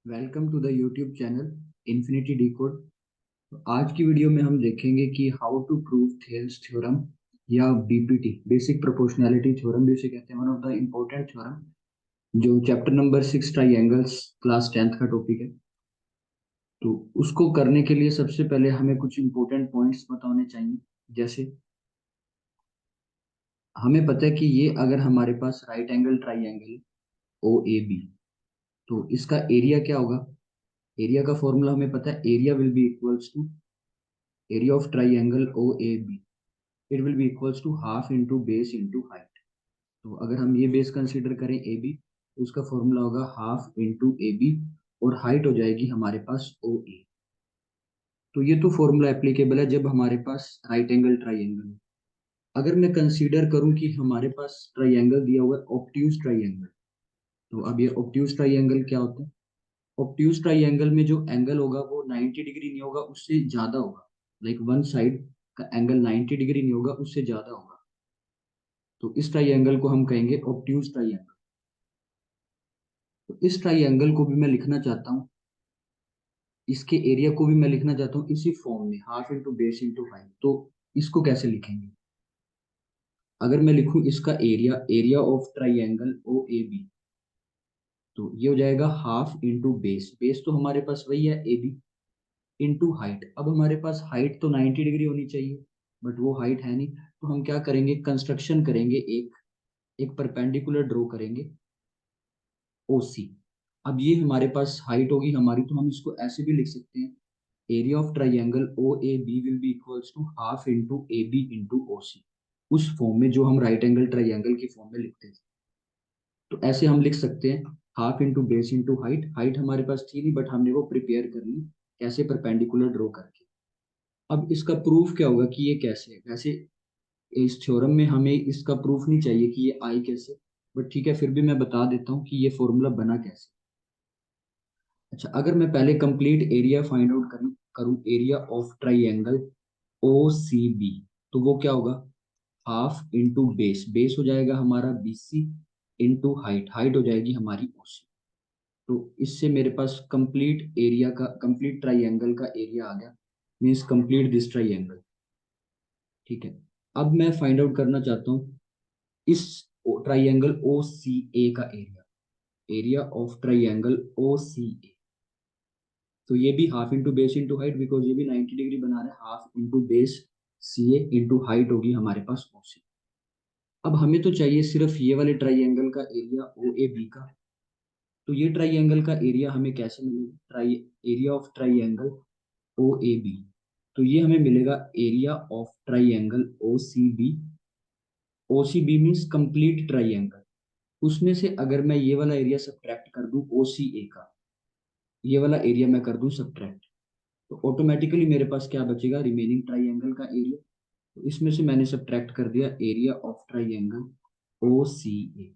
Welcome to the YouTube channel infinity decode. तो आज की वीडियो में हम देखेंगे कि how to prove Thales theorem या बीपीटी बेसिक प्रोपोर्शनैलिटी थ्योरम भी उसे कहते हैं, one of the important theorem जो chapter number 6 triangles class 10th का टॉपिक है। तो उसको करने के लिए सबसे पहले हमें कुछ इंपॉर्टेंट पॉइंट्स पता होने चाहिए। जैसे हमें पता है कि ये अगर हमारे पास right angle triangle O A B, तो इसका एरिया क्या होगा। एरिया का फॉर्मूला हमें पता है, area will be equals to area of triangle O A B, it will be equals to half into base into height. तो अगर हम ये बेस कंसीडर करें ए बी, तो उसका फॉर्मूला होगा हाफ इंटू ए बी, और हाइट हो जाएगी हमारे पास ओ ए। तो ये तो फॉर्मूला एप्लीकेबल है जब हमारे पास राइट एंगल ट्राइंगल है। अगर मैं कंसीडर करूं कि हमारे पास ट्राइंगल दिया हुआ है ऑब्ट्यूज ट्राइंगल, तो अब ये ऑब्ट्यूज ट्राइंगल क्या होता है। ऑब्ट्यूज ट्राइंगल में जो एंगल होगा वो 90 डिग्री नहीं होगा, उससे ज्यादा होगा। लाइक वन साइड का एंगल 90 डिग्री नहीं होगा, उससे ज्यादा होगा। तो इस ट्राइंगल को हम कहेंगे ऑब्ट्यूज ट्राइंगल। तो इस ट्राइंगल को भी मैं लिखना चाहता हूँ, इसके एरिया को भी मैं लिखना चाहता हूँ इसी फॉर्म में, half into base into height. तो इसको कैसे लिखेंगे। अगर मैं लिखूं इसका area, area of triangle O A B, तो ये हो जाएगा हाफ इंटू बेस, बेस तो हमारे पास वही है ए बी, इंटू हाइट। अब हमारे पास हाइट तो 90 डिग्री होनी चाहिए, बट वो हाइट है नहीं। तो हम क्या करेंगे, कंस्ट्रक्शन करेंगे, एक एक परपेंडिकुलर ड्रॉ करेंगे ओ सी। अब ये हमारे पास हाइट होगी हमारी, तो हम इसको ऐसे भी लिख सकते हैं, area of triangle O A B will be equals to half into A B into O C, उस फॉर्म में जो हम राइट एंगल ट्राइंगल की फॉर्म में लिखते थे। तो ऐसे हम लिख सकते हैं, half into base into height. Height हमारे पास थी नहीं, बट हमने वो प्रिपेयर कर ली कैसे, परपेंडिकुलर ड्रॉ करके। अब इसका प्रूफ क्या होगा कि ये कैसे है। वैसे इस थ्योरम में हमें इसका प्रूफ नहीं चाहिए कि ये आई कैसे, बट ठीक है, फिर भी मैं बता देता हूँ कि ये फॉर्मूला बना कैसे। अच्छा, अगर मैं पहले कंप्लीट एरिया फाइंड आउट करूँ करूँ area of triangle O C B, तो वो क्या होगा, हाफ इंटू बेस, बेस हो जाएगा हमारा B C, into height, height हो जाएगी हमारी ओ सी। तो इससे मेरे पास कंप्लीट एरिया का, कंप्लीट ट्राइंगल का एरिया आ गया, मीन्स कंप्लीट दिस ट्राइंगल। ठीक है, अब मैं फाइंड आउट करना चाहता हूँ इस ट्राइंगल ओ सी ए का area, area of triangle O C A. तो ये भी half into base into height, because ये भी 90 डिग्री बना रहे हैं, half into base C A into height होगी हमारे पास ओ सी। अब हमें तो चाहिए सिर्फ ये वाले ट्राइंगल का एरिया ओ ए बी का। तो ये ट्राइंगल का एरिया हमें कैसे मिलेगा, try area of triangle O A B, तो ये हमें मिलेगा area of triangle O C B. O C B means complete triangle, उसमें से अगर मैं ये वाला एरिया सब्ट्रैक्ट कर दूं ओ सी ए का, ये वाला एरिया मैं कर दूं सब्ट्रैक्ट, तो ऑटोमेटिकली मेरे पास क्या बचेगा, रिमेनिंग ट्राइंगल का एरिया। तो इसमें से मैंने सब्ट्रैक्ट कर दिया area of triangle O C A.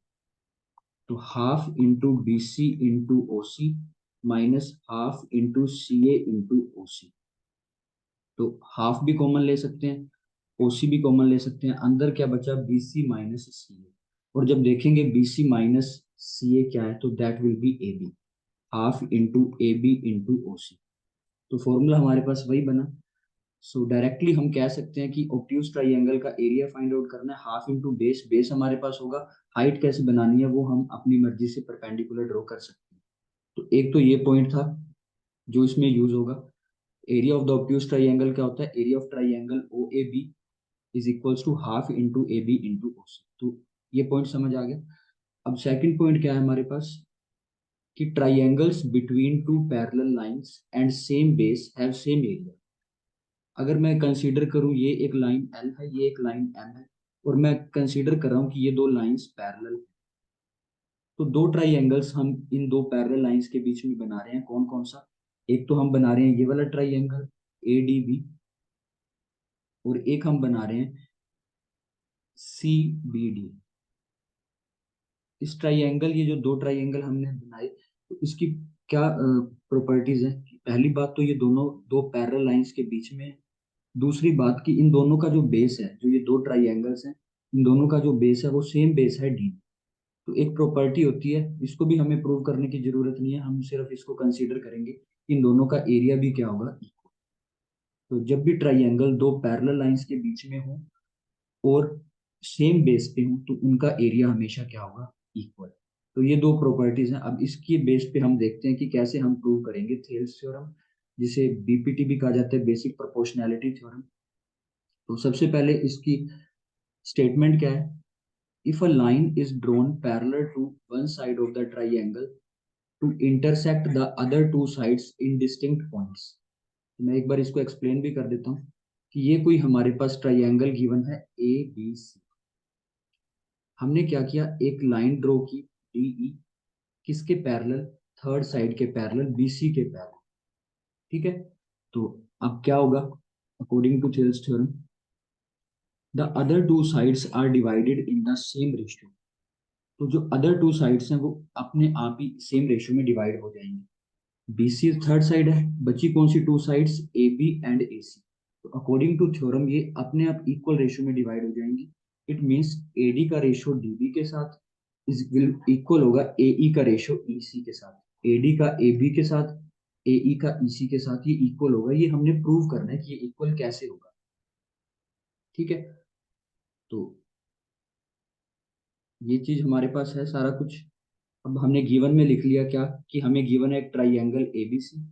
तो half into B C into O C minus half into C A into O C. तो हाफ भी कॉमन ले सकते हैं, ओसी भी कॉमन ले सकते हैं, अंदर क्या बचा, बी सी माइनस सी ए। और जब देखेंगे बी सी माइनस सी ए क्या है, तो that will be A B, half into A B into O C. तो फॉर्मूला हमारे पास वही बना। सो डायरेक्टली हम कह सकते हैं कि ऑब्ट्यूज ट्राइंगल का एरिया फाइंड आउट करना है, हाफ इंटू बेस, बेस हमारे पास होगा, हाइट कैसे बनानी है वो हम अपनी मर्जी से परपेंडिकुलर ड्रॉ कर सकते हैं। तो एक तो ये पॉइंट था जो इसमें यूज होगा। Area of the obtuse triangle क्या होता है, area of triangle O A B is equals to half into A B into O C. तो ये पॉइंट समझ आ गया। अब सेकंड पॉइंट क्या है हमारे पास, कि triangles between two parallel lines and same base have same area. अगर मैं कंसीडर करूं ये एक लाइन एल है, ये एक लाइन एम है, और मैं कंसीडर कर रहा हूं कि ये दो लाइंस पैरेलल, तो दो ट्राइंगल्स हम इन दो पैरेलल लाइंस के बीच में बना रहे हैं, कौन कौन सा। एक तो हम बना रहे हैं ये वाला ट्राइंगल ए डी बी, और एक हम बना रहे हैं सी बी डी। इस ट्राइंगल, ये जो दो ट्राइंगल हमने बनाए, तो इसकी क्या प्रॉपर्टीज है। पहली बात तो ये दोनों दो पैरेलल लाइंस के बीच में है। दूसरी बात कि इन दोनों का जो बेस है, जो ये दो ट्राइंगल्स हैं, इन दोनों का जो बेस है वो सेम बेस है डी। तो एक प्रॉपर्टी होती है, इसको भी हमें प्रूव करने की जरूरत नहीं है, हम सिर्फ इसको कंसीडर करेंगे कि इन दोनों का एरिया भी क्या होगा, इक्वल। तो जब भी ट्राइंगल दो पैरेलल लाइंस के बीच में हो और सेम बेस पे हो तो उनका एरिया हमेशा क्या होगा, इक्वल। तो ये दो प्रॉपर्टीज हैं। अब इसकी बेस पे हम देखते हैं कि कैसे हम प्रूव करेंगे थेल्स थ्योरम, जिसे बीपीटी भी कहा जाता है, बेसिक प्रोपोर्शनैलिटी थ्योरम। तो सबसे पहले इसकी स्टेटमेंट क्या है, if a line is drawn parallel to one side of the triangle to intersect the other two sides in distinct points. मैं एक बार इसको एक्सप्लेन भी कर देता हूँ कि ये कोई हमारे पास ट्राइंगल गिवन है ए बी सी। हमने क्या किया, एक लाइन ड्रॉ की डी ई, किसके पैरेलल, थर्ड साइड के पैरेलल, बीसी के पैरेलल। ठीक है, तो अब क्या होगा, according to Thales theorem the other two sides are divided in the same ratio. तो जो अदर टू साइड्स हैं वो अपने आप ही सेम रेशियो में डिवाइड हो जाएंगे। बीसी थर्ड साइड है, बची कौन सी two sides, A B and A C. तो अकॉर्डिंग टू थ्योरम ये अपने आप इक्वल रेशियो में डिवाइड हो जाएंगी। इट मींस एडी का रेशियो डीबी के साथ इज विल इक्वल होगा एई का रेशियो ईसी के साथ, एडी का एबी के साथ, एई का ईसी के साथ ये इक्वल होगा। ये हमने प्रूव करना है कि ये इक्वल कैसे होगा। ठीक है, तो ये चीज हमारे पास है सारा कुछ। अब हमने गिवन में लिख लिया क्या, कि हमें गिवन है एक ट्राइंगल एबीसी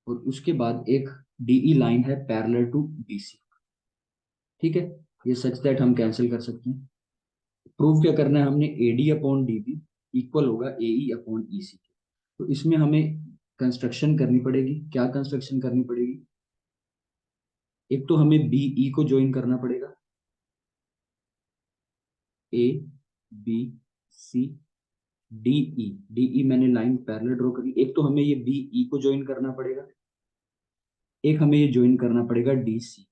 और उसके बाद एक डीई लाइन है पैरेलल टू बीसी। ठीक है, ये सच दैट हम कैंसिल कर सकते हैं। प्रूव क्या करना है, हमने एडी अपॉन डीबी इक्वल होगा एई अपॉन ईसी। तो इसमें हमें कंस्ट्रक्शन करनी पड़ेगी। क्या कंस्ट्रक्शन करनी पड़ेगी, एक तो हमें बीई को ज्वाइन करना पड़ेगा, A B C DE, DE मैंने लाइन पैरेलल ड्रॉ करी, एक तो हमें ये बीई को ज्वाइन करना पड़ेगा, एक हमें ये ज्वाइन करना पड़ेगा डीसी।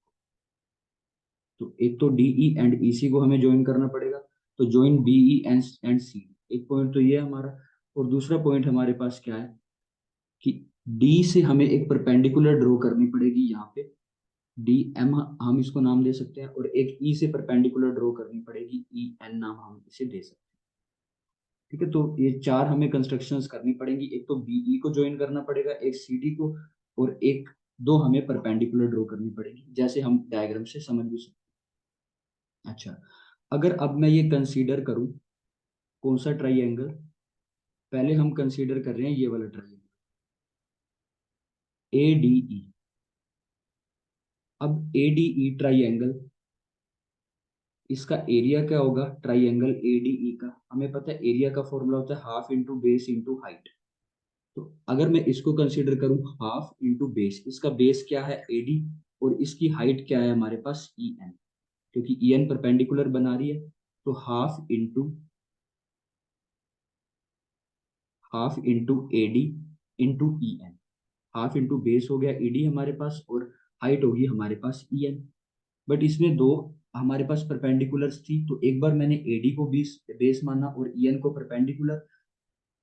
तो एक तो डीई एंड ईसी को हमें ज्वाइन करना पड़ेगा, तो ज्वाइन बीई एंड सी। एक पॉइंट तो ये है हमारा। और दूसरा पॉइंट हमारे पास क्या है कि डी से हमें एक परपेंडिकुलर ड्रॉ करनी पड़ेगी यहाँ पे, डी एम हम इसको नाम दे सकते हैं, और एक ई से परपेंडिकुलर ड्रॉ करनी पड़ेगी, ई एन नाम हम इसे दे सकते हैं। ठीक है, तो ये चार हमें कंस्ट्रक्शंस करनी पड़ेंगी, एक तो बीई को ज्वाइन करना पड़ेगा, एक सी डी को, और एक दो हमें परपेंडिकुलर ड्रॉ करनी पड़ेगी, जैसे हम डायग्राम से समझ भी सकते हैं। अच्छा, अगर अब मैं ये कंसीडर करूं कौन सा ट्राइंगल, पहले हम कंसीडर कर रहे हैं ये वाला ट्राइंगल ए डी ई। अब ए डी ई ट्राइंगल, इसका एरिया क्या होगा, ट्राइंगल एडीई का हमें पता है एरिया का फॉर्मूला होता है half into base into height. तो अगर मैं इसको कंसीडर करूं हाफ इंटू बेस, इसका बेस क्या है एडी, और इसकी हाइट क्या है हमारे पास ई एन, क्योंकि ई एन परपेंडिकुलर बना रही है। तो half into AD into E N, half into base हो गया ईडी हमारे पास, और हाइट होगी हमारे पास ई एन। बट इसमें दो हमारे पास परपेंडिकुलर्स थी, तो एक बार मैंने एडी को बेस माना और ईएन को परपेंडिकुलर।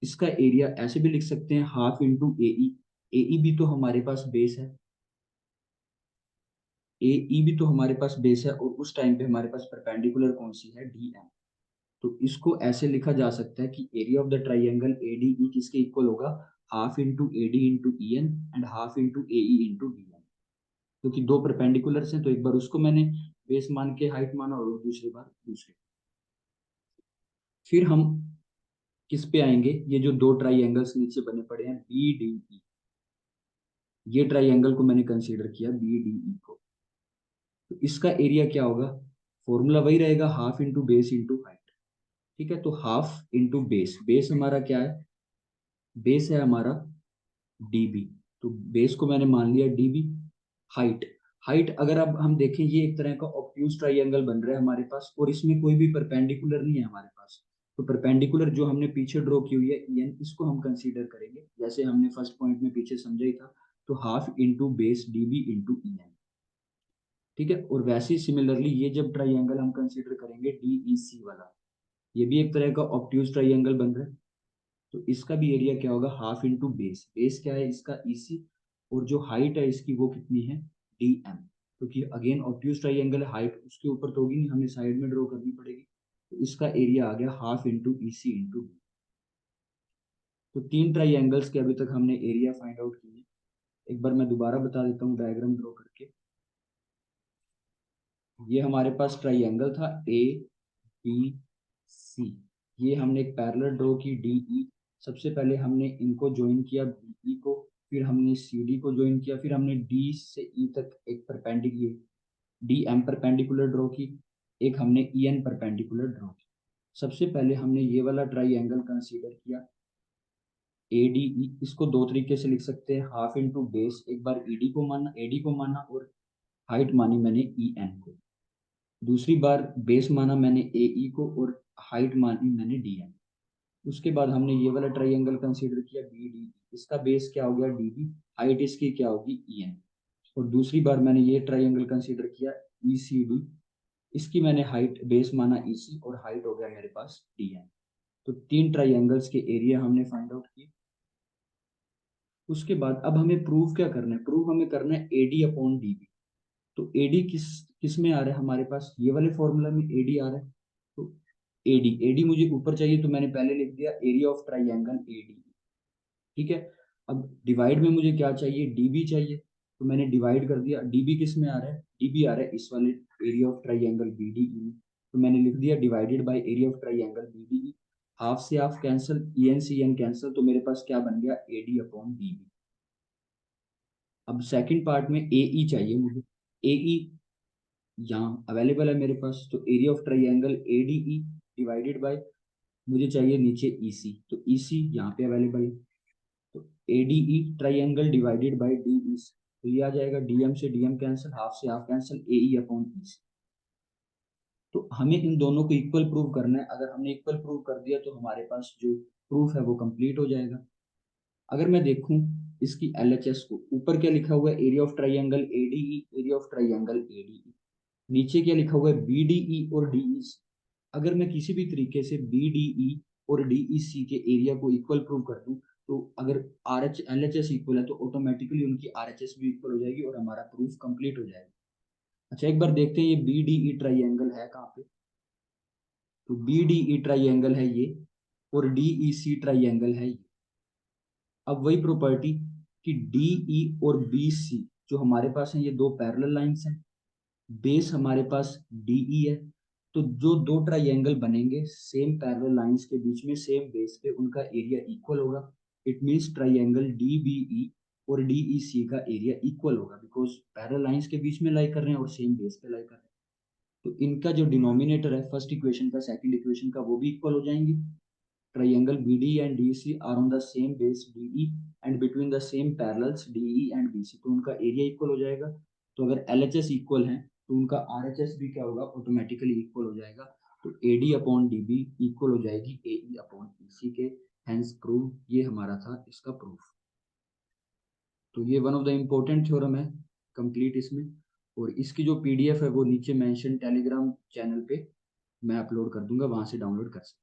इसका एरिया ऐसे भी लिख सकते हैं हाफ इंटू एई, एई भी तो हमारे पास बेस है, एई भी तो हमारे पास बेस है, और उस टाइम पे हमारे पास परपेंडिकुलर कौन सी है, डी एम। तो इसको ऐसे लिखा जा सकता है कि area of the triangle ADE किसके इक्वल होगा, half into AD into E N and half into AE into D N. क्योंकि दो परपेंडिकुलर्स हैं, तो एक बार उसको मैंने बेस मान के हाइट माना और दूसरी बार दूसरे। फिर हम किस पे आएंगे, ये जो दो ट्राइंगल्स नीचे बने पड़े हैं बी डी ई, ये ट्राइंगल को मैंने कंसीडर किया बी डी ई को। तो इसका एरिया क्या होगा, फॉर्मूला वही रहेगा half into base into height. ठीक है, तो हाफ इंटू बेस, बेस हमारा क्या है, बेस है हमारा डीबी, तो बेस को मैंने मान लिया डीबी। हाइट, हाइट अगर अब हम देखें ये एक तरह का ऑब्ट्यूज ट्राइंगल बन रहा है हमारे पास, और इसमें कोई भी परपेंडिकुलर नहीं है हमारे पास। तो परपेंडिकुलर जो हमने पीछे ड्रॉ की हुई है ईएन, इसको हम कंसीडर करेंगे, जैसे हमने फर्स्ट पॉइंट में पीछे समझा ही था। तो half into base DB into EN. ठीक है, और वैसे ही सिमिलरली ये जब ट्राइंगल हम कंसीडर करेंगे डीईसी वाला, ये भी एक तरह का ऑब्ट्यूज ट्राइंगल बन रहा है। तो इसका भी एरिया क्या होगा, हाफ इंटू बेस, बेस क्या है इसका ईसी, और जो हाइट है इसकी वो कितनी है, डी एम। क्योंकि अगेन ऑब्ट्यूज ट्राइंगल है, हाइट उसके ऊपर तो होगी नहीं, हमें साइड में ड्रॉ करनी पड़ेगी। तो इसका एरिया आ गया हाफ इंटू ई सी इंटू बी। तो 3 ट्राइंगल्स के अभी तक हमने एरिया फाइंड आउट किए। एक बार मैं दोबारा बता देता हूँ डायग्राम ड्रॉ करके। ये हमारे पास ट्राइंगल था ए बी सी। ये हमने एक पैरेलल ड्रॉ की डी ई। सबसे पहले हमने इनको ज्वाइन किया बी ई को, फिर हमने सी डी को ज्वाइन किया, फिर हमने डी से ई तक एक perpendicular D M perpendicular draw की, एक हमने ई एन परपेंडिकुलर ड्रॉ की। सबसे पहले हमने ये वाला ट्राइंगल कंसीडर किया ए डी ई। इसको दो तरीके से लिख सकते हैं, हाफ इंटू बेस, एक बार ईडी को माना, एडी को माना, और हाइट मानी मैंने ई एन को। दूसरी बार बेस माना मैंने ए ई को और हाइट मानी मैंने डी एन। उसके बाद हमने ये वाला ट्राइंगल कंसीडर किया बी डी। इसका बेस क्या हो गया डी बी, हाइट इसकी क्या होगी ई एन। और दूसरी बार मैंने ये ट्राइंगल कंसीडर किया ई सी डी। इसकी मैंने हाइट बेस माना ई सी और हाइट हो गया मेरे पास डी एन। तो 3 ट्राइंगल्स के एरिया हमने फाइंड आउट किए। उसके बाद अब हमें प्रूव क्या करना है, प्रूव हमें करना है एडी अपॉन डी बी। तो एडी किस किस में आ रहा है हमारे पास, ये वाले फॉर्मूला में एडी आ रहा है। तो एडी एडी मुझे ऊपर चाहिए, तो मैंने पहले लिख दिया एरिया ऑफ ट्राइंगल एडी। ठीक है। अब डिवाइड में मुझे क्या चाहिए, डीबी चाहिए, तो मैंने डिवाइड कर दिया। डीबी किस में आ रहा है, डीबी आ रहा है इस वाले एरिया ऑफ ट्राइंगल बीडीई में। तो मैंने लिख दिया divided by area of triangle BDE. Half से half cancel, E N C N cancel, तो मेरे पास क्या बन गया एडी अपॉन डीबी। अब सेकंड पार्ट में ए ई चाहिए मुझे। ए ई यहाँ अवेलेबल है मेरे पास, तो area of triangle A D E divided by, मुझे चाहिए नीचे ई सी, तो ई सी यहाँ पे अवेलेबल है। तो A D E triangle divided by D E C, तो ये आ जाएगा डीएम से डीएम कैंसिल, हाफ से half cancel, A E upon E C. तो हमें इन दोनों को इक्वल प्रूव करना है। अगर हमने इक्वल प्रूव कर दिया तो हमारे पास जो प्रूफ है वो कंप्लीट हो जाएगा। अगर मैं देखूं इसकी एलएचएस को, ऊपर क्या लिखा हुआ है area of triangle ADE, area of triangle ADE. नीचे क्या लिखा हुआ है बीडीई और डीई। अगर मैं किसी भी तरीके से बीडीई और डीईसी के एरिया को इक्वल प्रूव कर दूं, तो अगर R H L H S equal है तो ऑटोमेटिकली उनकी आर एच एस भी इक्वल हो जाएगी और हमारा प्रूफ कंप्लीट हो जाएगा। अच्छा एक बार देखते हैं ये बीडीई ट्राइंगल है कहाँ पे। तो बीडीई ट्राइंगल है ये, और डीईसी ट्राइंगल है ये। अब वही प्रॉपर्टी कि डीई और बीसी जो हमारे पास है, ये दो पैरेलल लाइंस हैं, बेस हमारे पास डीई है। तो जो दो ट्राइंगल बनेंगे सेम पैरेलल लाइंस के बीच में सेम बेस पे, उनका एरिया इक्वल होगा। इट मींस ट्राइंगल डीबीई और डीईसी का एरिया इक्वल होगा, बिकॉज पैरेलल लाइंस के बीच में लाई कर रहे हैं और सेम बेस पे लाई कर रहे हैं। तो इनका जो डिनोमिनेटर है फर्स्ट इक्वेशन का सेकंड इक्वेशन का, वो भी इक्वल हो जाएंगे। triangle BD and DEC are on the same base DE and between the same parallels DE and BC, तो उनका एरिया इक्वल हो जाएगा। तो अगर LHS इक्वल है तो उनका RHS भी क्या होगा, ऑटोमेटिकली इक्वल हो जाएगा। तो AD अपॉन DB इक्वल हो जाएगी AE अपॉन EC के। हेंस प्रूव, ये हमारा था इसका प्रूफ। तो ये one of the important theorem है कंप्लीट इसमें। और इसकी जो PDF है वो नीचे मेंशन टेलीग्राम चैनल पे मैं अपलोड कर दूंगा, वहां से डाउनलोड कर सकते हैं।